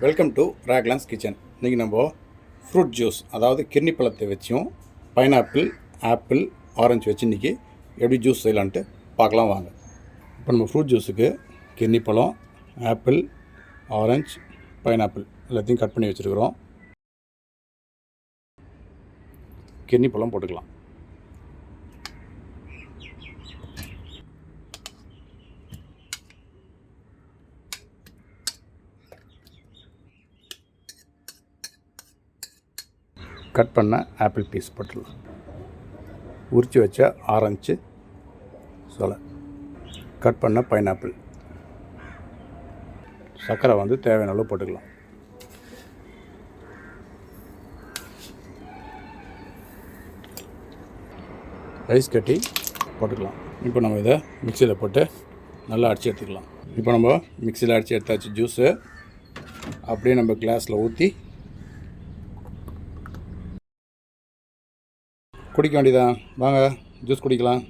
Welcome to Raglannskitchen. இன்றைக்கி நம்ம fruit juice, அதாவது கிர்னி பழத்தை வச்சும் பைனாப்பிள், ஆப்பிள், ஆரஞ்சு வச்சு இன்றைக்கி எப்படி ஜூஸ் செய்யலான்ட்டு பார்க்கலாம் வாங்க. இப்போ நம்ம ஃப்ரூட் ஜூஸுக்கு கிர்னி பழம், ஆப்பிள், ஆரஞ்சு, பைனாப்பிள் எல்லாத்தையும் கட் பண்ணி வச்சுருக்குறோம். கிர்னி பழம் போட்டுக்கலாம். கட் பண்ண ஆப்பிள் பீஸ் போட்டுடலாம். உரித்து வச்ச ஆரஞ்சு சொலை, கட் பண்ண பைனாப்பிள், சர்க்கரை தேவையான அளவு போட்டுக்கலாம். ஐஸ் கட்டி போட்டுக்கலாம். இப்போ நம்ம இதை மிக்சியில் போட்டு நல்லா அடித்து எடுத்துக்கலாம். இப்போ நம்ம மிக்சியில் அடித்து எடுத்தாச்சு ஜூஸு. அப்படியே நம்ம கிளாஸில் ஊற்றி குடிக்க வேண்டியதான். வாங்க ஜூஸ் குடிக்கலாம்.